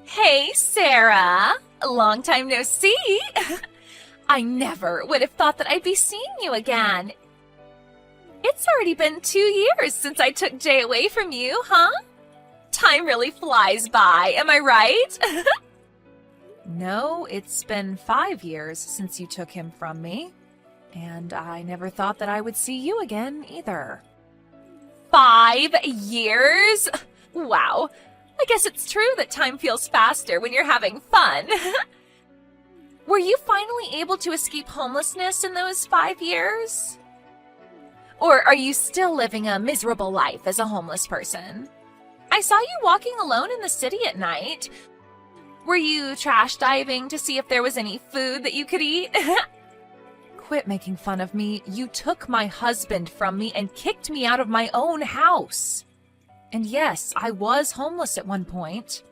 Hey, Sarah. Long time no see. I never would have thought that I'd be seeing you again. It's already been 2 years since I took Jay away from you, huh? Time really flies by, am I right? No, it's been 5 years since you took him from me, and I never thought that I would see you again either. 5 years? Wow. I guess it's true that time feels faster when you're having fun. Were you finally able to escape homelessness in those 5 years? Or are you still living a miserable life as a homeless person? I saw you walking alone in the city at night. Were you trash diving to see if there was any food that you could eat? Quit making fun of me. You took my husband from me and kicked me out of my own house. And yes, I was homeless at one point.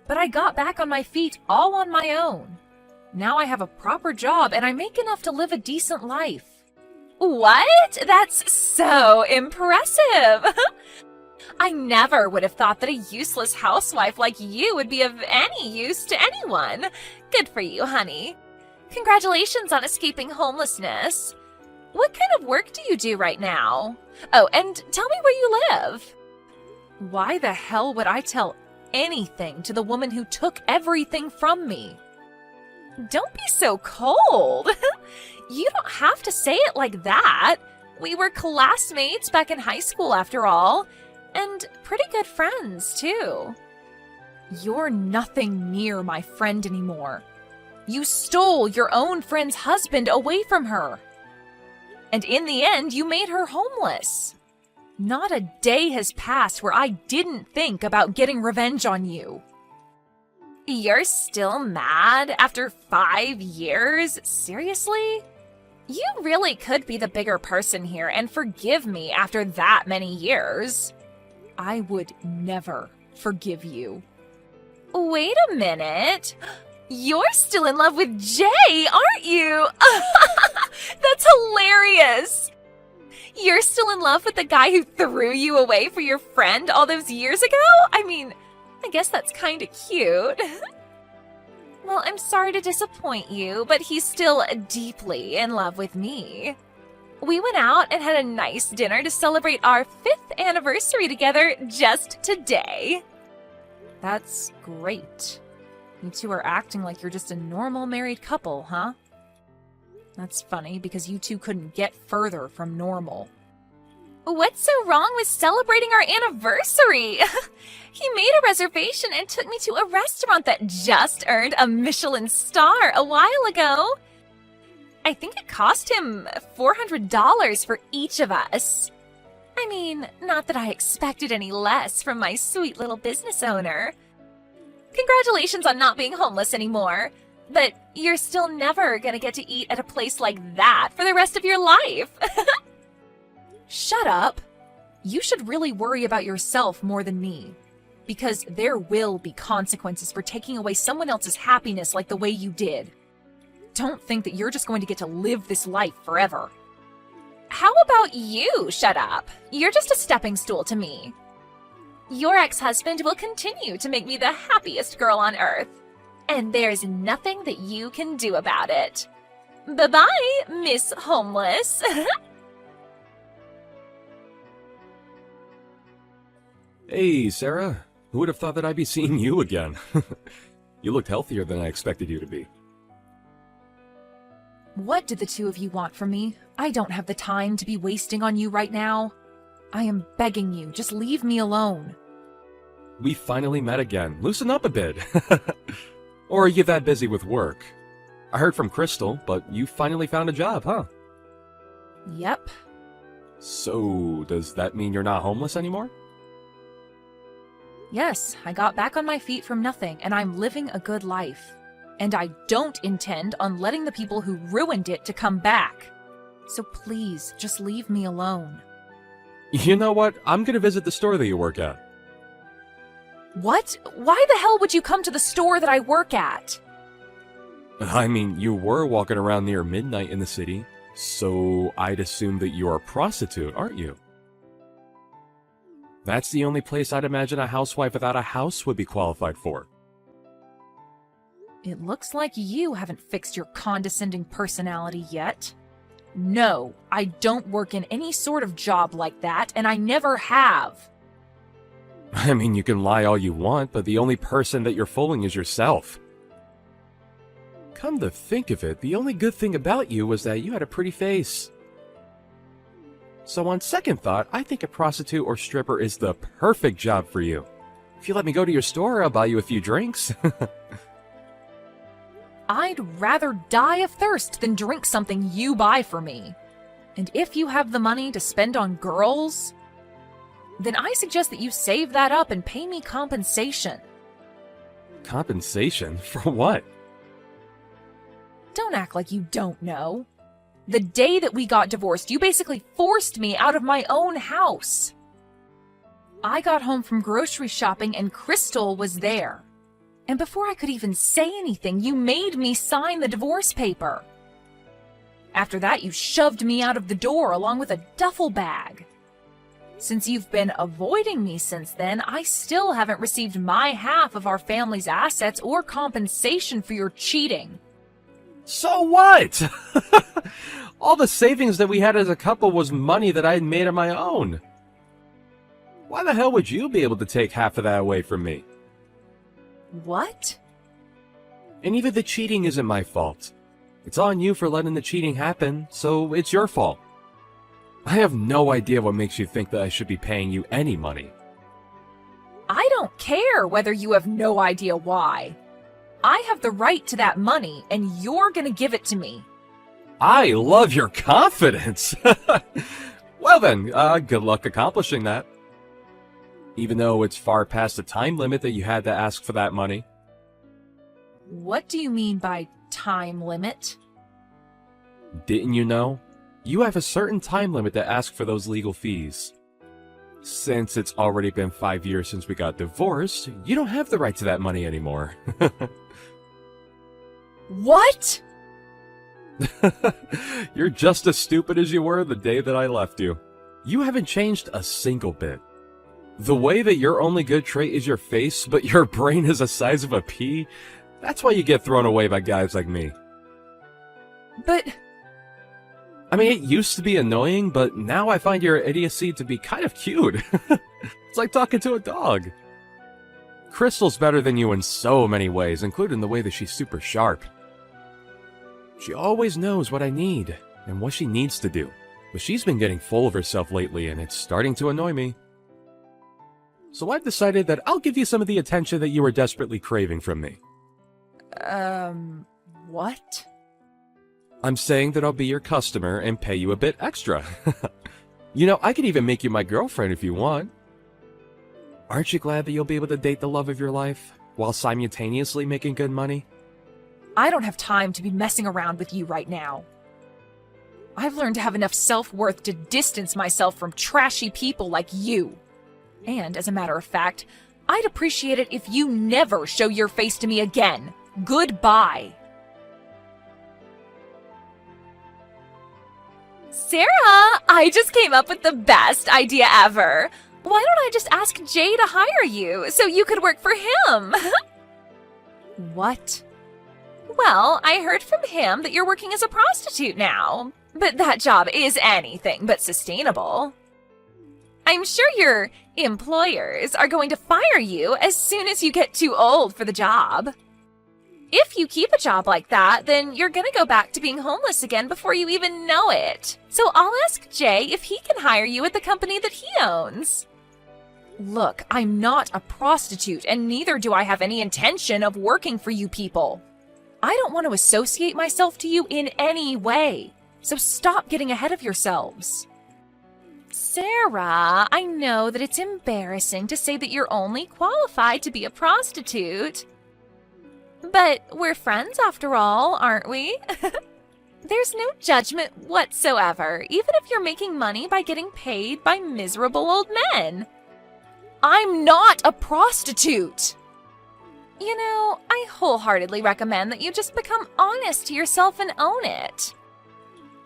But I got back on my feet all on my own. Now I have a proper job and I make enough to live a decent life. What? That's so impressive. I never would have thought that a useless housewife like you would be of any use to anyone. Good for you, honey. Congratulations on escaping homelessness. What kind of work do you do right now? Oh, and tell me where you live. Why the hell would I tell anything to the woman who took everything from me? Don't be so cold. You don't have to say it like that. We were classmates back in high school after all, and pretty good friends too. You're nothing near my friend anymore. You stole your own friend's husband away from her. And in the end, you made her homeless. Not a day has passed where I didn't think about getting revenge on you. You're still mad after 5 years? Seriously? You really could be the bigger person here and forgive me after that many years. I would never forgive you. Wait a minute. You're still in love with Jay, aren't you? That's hilarious. You're still in love with the guy who threw you away for your friend all those years ago? I mean, I guess that's kind of cute. Well, I'm sorry to disappoint you, but he's still deeply in love with me. We went out and had a nice dinner to celebrate our 5th anniversary together just today. That's great. You two are acting like you're just a normal married couple, huh? That's funny because you two couldn't get further from normal. What's so wrong with celebrating our anniversary? He made a reservation and took me to a restaurant that just earned a Michelin star a while ago. I think it cost him $400 for each of us. I mean, not that I expected any less from my sweet little business owner. Congratulations on not being homeless anymore. But you're still never gonna get to eat at a place like that for the rest of your life. Shut up. You should really worry about yourself more than me. Because there will be consequences for taking away someone else's happiness like the way you did. Don't think that you're just going to get to live this life forever. How about you shut up? You're just a stepping stool to me. Your ex-husband will continue to make me the happiest girl on earth. And there's nothing that you can do about it. Bye-bye, Miss Homeless. Hey, Sarah. Who would have thought that I'd be seeing you again? You looked healthier than I expected you to be. What did the two of you want from me? I don't have the time to be wasting on you right now. I am begging you, just leave me alone. We finally met again. Loosen up a bit. Or are you that busy with work? I heard from Crystal, but you finally found a job, huh? Yep. So, does that mean you're not homeless anymore? Yes, I got back on my feet from nothing, and I'm living a good life. And I don't intend on letting the people who ruined it to come back. So please, just leave me alone. You know what? I'm gonna visit the store that you work at. What? Why the hell would you come to the store that I work at? I mean, you were walking around near midnight in the city, so I'd assume that you're a prostitute, aren't you? That's the only place I'd imagine a housewife without a house would be qualified for. It looks like you haven't fixed your condescending personality yet. No, I don't work in any sort of job like that, and I never have. I mean, you can lie all you want, but the only person that you're fooling is yourself. Come to think of it, the only good thing about you was that you had a pretty face. So on second thought, I think a prostitute or stripper is the perfect job for you. If you let me go to your store, I'll buy you a few drinks. I'd rather die of thirst than drink something you buy for me. And if you have the money to spend on girls, then I suggest that you save that up and pay me compensation. Compensation? For what? Don't act like you don't know. The day that we got divorced, you basically forced me out of my own house. I got home from grocery shopping and Crystal was there. And before I could even say anything, you made me sign the divorce paper. After that, you shoved me out of the door along with a duffel bag. Since you've been avoiding me since then, I still haven't received my half of our family's assets or compensation for your cheating. So what? All the savings that we had as a couple was money that I had made on my own. Why the hell would you be able to take half of that away from me? What? And even the cheating isn't my fault. It's on you for letting the cheating happen, so it's your fault. I have no idea what makes you think that I should be paying you any money. I don't care whether you have no idea why. I have the right to that money, and you're gonna give it to me. I love your confidence! Well then, good luck accomplishing that. Even though it's far past the time limit that you had to ask for that money. What do you mean by time limit? Didn't you know? You have a certain time limit to ask for those legal fees. Since it's already been 5 years since we got divorced, you don't have the right to that money anymore. What? You're just as stupid as you were the day that I left you. You haven't changed a single bit. The way that your only good trait is your face, but your brain is the size of a pea, that's why you get thrown away by guys like me. But... I mean, it used to be annoying, but now I find your idiocy to be kind of cute. It's like talking to a dog. Crystal's better than you in so many ways, including the way that she's super sharp. She always knows what I need and what she needs to do, but she's been getting full of herself lately and it's starting to annoy me. So I've decided that I'll give you some of the attention that you were desperately craving from me. What? I'm saying that I'll be your customer and pay you a bit extra. You know, I could even make you my girlfriend if you want. Aren't you glad that you'll be able to date the love of your life while simultaneously making good money? I don't have time to be messing around with you right now. I've learned to have enough self-worth to distance myself from trashy people like you. And, as a matter of fact, I'd appreciate it if you never show your face to me again. Goodbye. Sarah, I just came up with the best idea ever. Why don't I just ask Jay to hire you so you could work for him? What? Well, I heard from him that you're working as a prostitute now. But that job is anything but sustainable. I'm sure your employers are going to fire you as soon as you get too old for the job. If you keep a job like that, then you're gonna go back to being homeless again before you even know it. So I'll ask Jay if he can hire you at the company that he owns. Look, I'm not a prostitute, and neither do I have any intention of working for you people. I don't want to associate myself to you in any way, so stop getting ahead of yourselves. Sarah, I know that it's embarrassing to say that you're only qualified to be a prostitute. But we're friends after all, aren't we? There's no judgment whatsoever, even if you're making money by getting paid by miserable old men. I'm not a prostitute! You know, I wholeheartedly recommend that you just become honest to yourself and own it.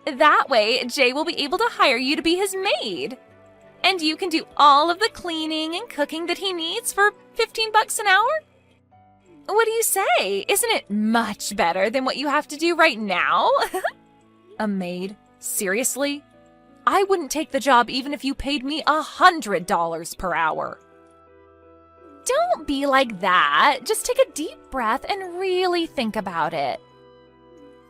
That way, Jay will be able to hire you to be his maid. And you can do all of the cleaning and cooking that he needs for $15 an hour? What do you say? Isn't it much better than what you have to do right now? A maid? Seriously? I wouldn't take the job even if you paid me $100 per hour. Don't be like that. Just take a deep breath and really think about it.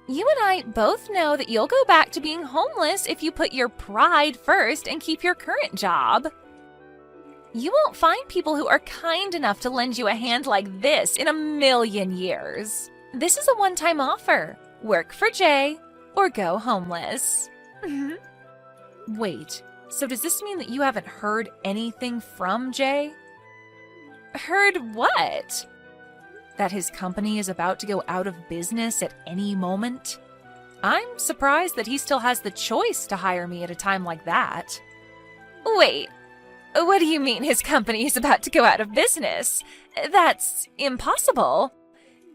You and I both know that you'll go back to being homeless if you put your pride first and keep your current job. You won't find people who are kind enough to lend you a hand like this in a million years. This is a one-time offer. Work for Jay or go homeless. Wait, so does this mean that you haven't heard anything from Jay? Heard what? That his company is about to go out of business at any moment? I'm surprised that he still has the choice to hire me at a time like that. Wait, what do you mean his company is about to go out of business? That's impossible.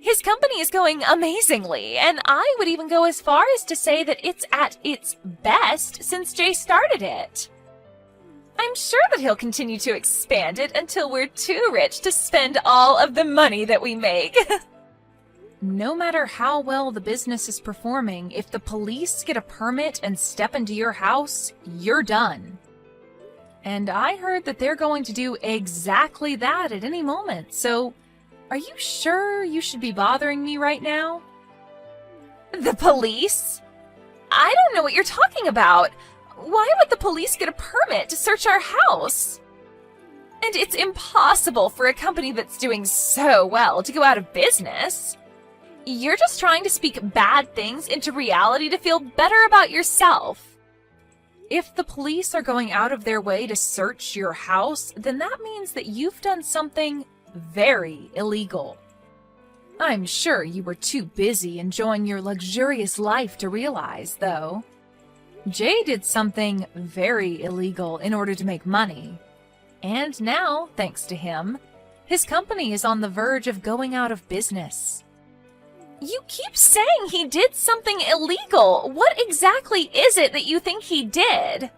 His company is going amazingly, and I would even go as far as to say that it's at its best since Jay started it. I'm sure that he'll continue to expand it until we're too rich to spend all of the money that we make. No matter how well the business is performing, if the police get a permit and step into your house, you're done. And I heard that they're going to do exactly that at any moment, so are you sure you should be bothering me right now? The police? I don't know what you're talking about. Why would the police get a permit to search our house? And it's impossible for a company that's doing so well to go out of business. You're just trying to speak bad things into reality to feel better about yourself. If the police are going out of their way to search your house, then that means that you've done something very illegal. I'm sure you were too busy enjoying your luxurious life to realize, though. Jay did something very illegal in order to make money. And now, thanks to him, his company is on the verge of going out of business. You keep saying he did something illegal. What exactly is it that you think he did?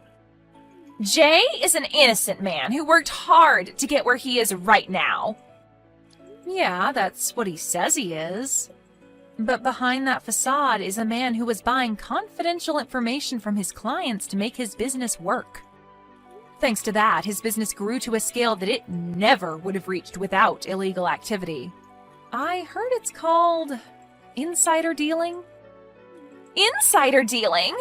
Jay is an innocent man who worked hard to get where he is right now. Yeah, that's what he says he is. But behind that facade is a man who was buying confidential information from his clients to make his business work. Thanks to that, his business grew to a scale that it never would have reached without illegal activity. I heard it's called insider dealing. Insider dealing?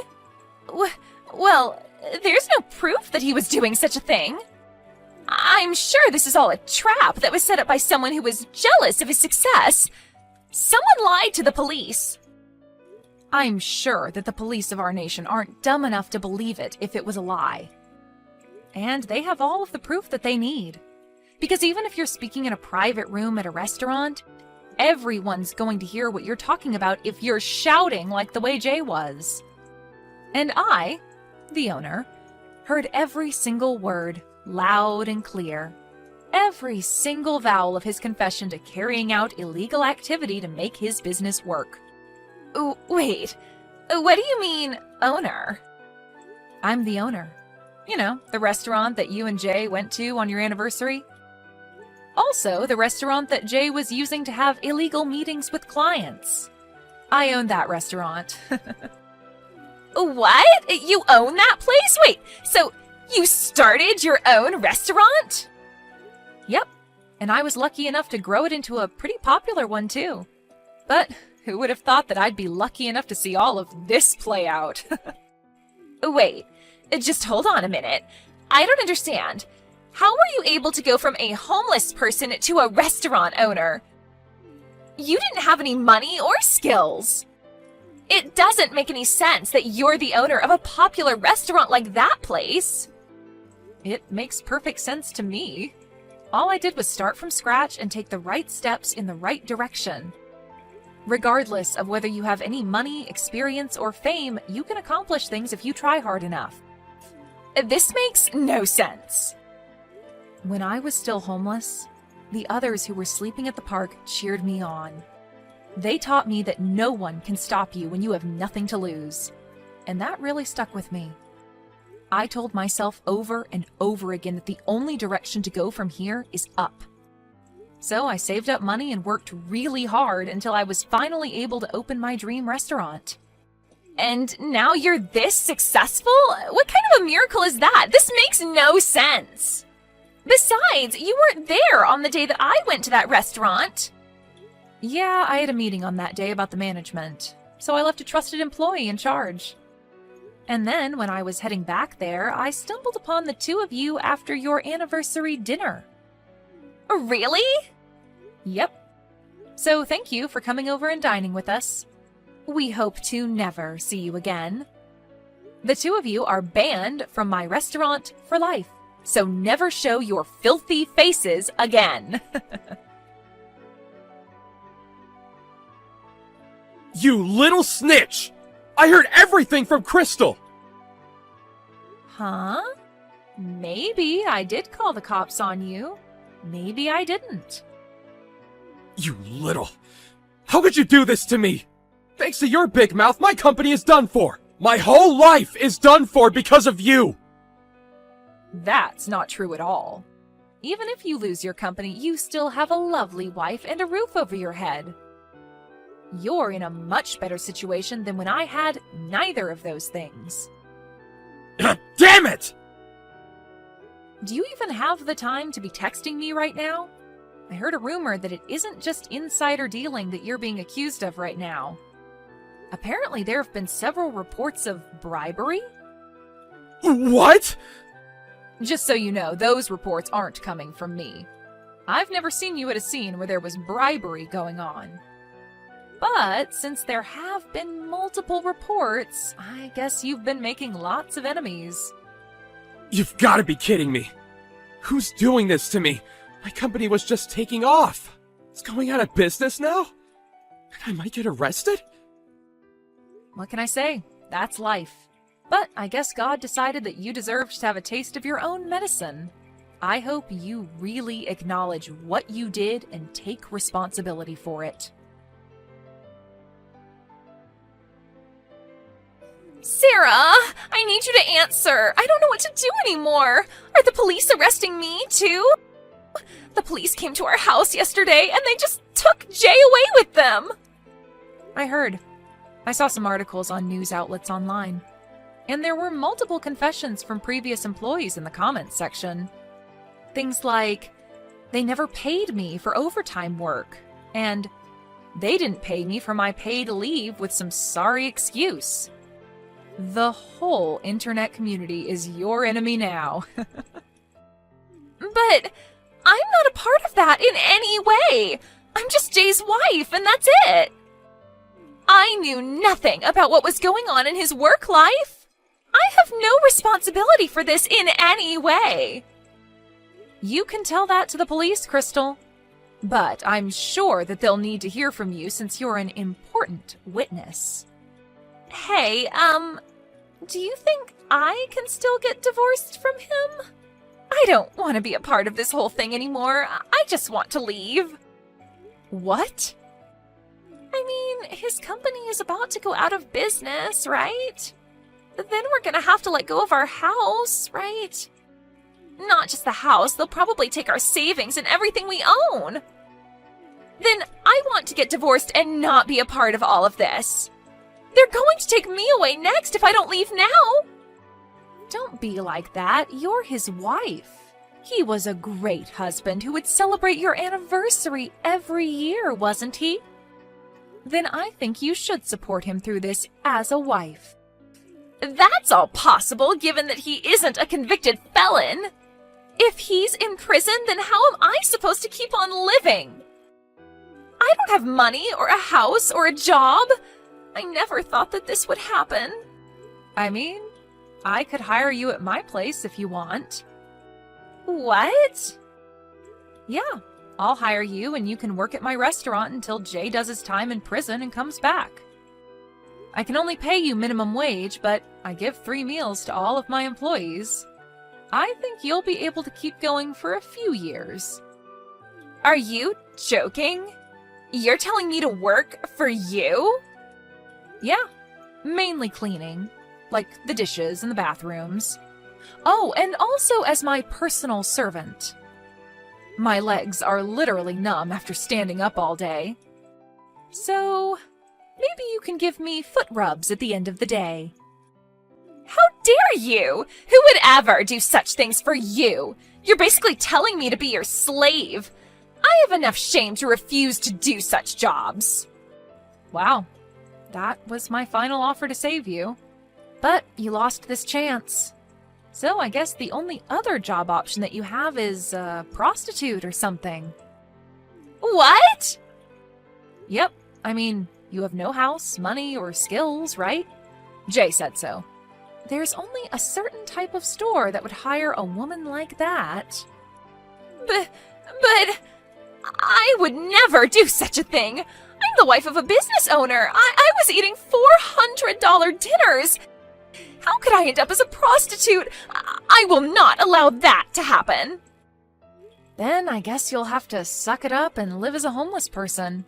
Well, there's no proof that he was doing such a thing. I'm sure this is all a trap that was set up by someone who was jealous of his success. Someone lied to the police. I'm sure that the police of our nation aren't dumb enough to believe it if it was a lie. And they have all of the proof that they need. Because even if you're speaking in a private room at a restaurant, everyone's going to hear what you're talking about if you're shouting like the way Jay was. And I, the owner, heard every single word loud and clear. Every single vowel of his confession to carrying out illegal activity to make his business work. Wait, what do you mean, owner? I'm the owner. You know, the restaurant that you and Jay went to on your anniversary. Also, the restaurant that Jay was using to have illegal meetings with clients. I own that restaurant. What? You own that place? Wait, so you started your own restaurant? Yep, and I was lucky enough to grow it into a pretty popular one too. But who would have thought that I'd be lucky enough to see all of this play out? Wait, just hold on a minute. I don't understand. How were you able to go from a homeless person to a restaurant owner? You didn't have any money or skills. It doesn't make any sense that you're the owner of a popular restaurant like that place. It makes perfect sense to me. All I did was start from scratch and take the right steps in the right direction. Regardless of whether you have any money, experience, or fame, you can accomplish things if you try hard enough. This makes no sense. When I was still homeless, the others who were sleeping at the park cheered me on. They taught me that no one can stop you when you have nothing to lose. And that really stuck with me. I told myself over and over again that the only direction to go from here is up. So I saved up money and worked really hard until I was finally able to open my dream restaurant. And now you're this successful? What kind of a miracle is that? This makes no sense. Besides, you weren't there on the day that I went to that restaurant. Yeah, I had a meeting on that day about the management, so I left a trusted employee in charge. And then, when I was heading back there, I stumbled upon the two of you after your anniversary dinner. Really? Yep. So thank you for coming over and dining with us. We hope to never see you again. The two of you are banned from my restaurant for life, so never show your filthy faces again. You little snitch! I heard everything from Crystal! Huh? Maybe I did call the cops on you. Maybe I didn't. You little... How could you do this to me? Thanks to your big mouth, my company is done for! My whole life is done for because of you! That's not true at all. Even if you lose your company, you still have a lovely wife and a roof over your head. You're in a much better situation than when I had neither of those things. Damn it! Do you even have the time to be texting me right now? I heard a rumor that it isn't just insider dealing that you're being accused of right now. Apparently there have been several reports of bribery. What? Just so you know, those reports aren't coming from me. I've never seen you at a scene where there was bribery going on. But since there have been multiple reports, I guess you've been making lots of enemies. You've got to be kidding me. Who's doing this to me? My company was just taking off. It's going out of business now? And I might get arrested? What can I say? That's life. But I guess God decided that you deserved to have a taste of your own medicine. I hope you really acknowledge what you did and take responsibility for it. Sarah, I need you to answer. I don't know what to do anymore. Are the police arresting me, too? The police came to our house yesterday, and they just took Jay away with them. I heard. I saw some articles on news outlets online. And there were multiple confessions from previous employees in the comments section. Things like, they never paid me for overtime work, and they didn't pay me for my paid leave with some sorry excuse. The whole internet community is your enemy now. But I'm not a part of that in any way. I'm just Jay's wife, and that's it. I knew nothing about what was going on in his work life. I have no responsibility for this in any way. You can tell that to the police, Crystal. But I'm sure that they'll need to hear from you since you're an important witness. Hey, do you think I can still get divorced from him? I don't want to be a part of this whole thing anymore. I just want to leave. What? I mean, his company is about to go out of business, right? Then we're gonna have to let go of our house, right? Not just the house, they'll probably take our savings and everything we own. Then I want to get divorced and not be a part of all of this. They're going to take me away next if I don't leave now. Don't be like that. You're his wife. He was a great husband who would celebrate your anniversary every year, wasn't he? Then I think you should support him through this as a wife. That's all possible, given that he isn't a convicted felon. If he's in prison, then how am I supposed to keep on living? I don't have money or a house or a job. I never thought that this would happen. I mean, I could hire you at my place if you want. What? Yeah, I'll hire you and you can work at my restaurant until Jay does his time in prison and comes back. I can only pay you minimum wage, but I give 3 meals to all of my employees. I think you'll be able to keep going for a few years. Are you joking? You're telling me to work for you? Yeah, mainly cleaning, like the dishes and the bathrooms. Oh, and also as my personal servant. My legs are literally numb after standing up all day. So, maybe you can give me foot rubs at the end of the day. How dare you? Who would ever do such things for you? You're basically telling me to be your slave. I have enough shame to refuse to do such jobs. Wow, that was my final offer to save you. But you lost this chance. So I guess the only other job option that you have is a prostitute or something. What? Yep, I mean, you have no house, money, or skills, right? Jay said so. There's only a certain type of store that would hire a woman like that. But I would never do such a thing. I'm the wife of a business owner. I was eating $400 dinners. How could I end up as a prostitute? I will not allow that to happen. Then I guess you'll have to suck it up and live as a homeless person.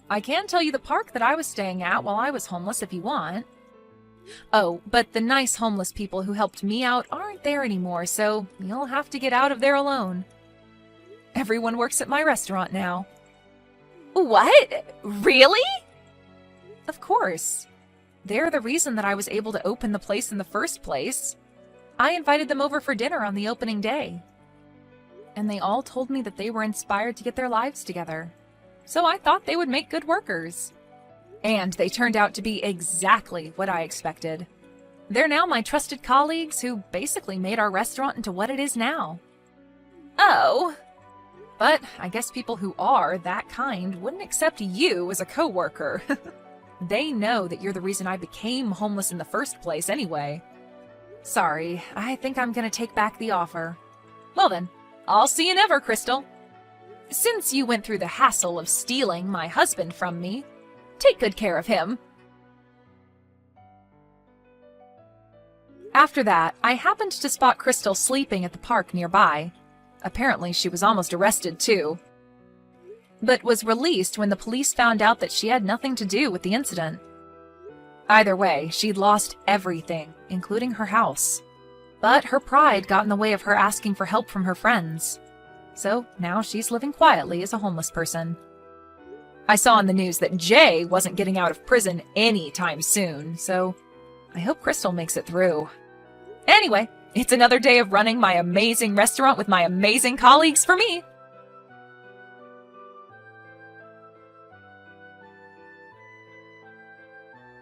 I can tell you the park that I was staying at while I was homeless if you want. Oh, but the nice homeless people who helped me out aren't there anymore, so you'll have to get out of there alone. Everyone works at my restaurant now. What? Really? Of course. They're the reason that I was able to open the place in the first place. I invited them over for dinner on the opening day. And they all told me that they were inspired to get their lives together. So I thought they would make good workers. And they turned out to be exactly what I expected. They're now my trusted colleagues who basically made our restaurant into what it is now. Oh. But I guess people who are that kind wouldn't accept you as a coworker. They know that you're the reason I became homeless in the first place anyway. Sorry, I think I'm gonna take back the offer. Well then, I'll see you never, Crystal. Since you went through the hassle of stealing my husband from me, take good care of him. After that, I happened to spot Crystal sleeping at the park nearby. Apparently, she was almost arrested too, but was released when the police found out that she had nothing to do with the incident. Either way, she'd lost everything, including her house. But her pride got in the way of her asking for help from her friends. So now she's living quietly as a homeless person. I saw in the news that Jay wasn't getting out of prison anytime soon, so I hope Crystal makes it through. Anyway, it's another day of running my amazing restaurant with my amazing colleagues for me.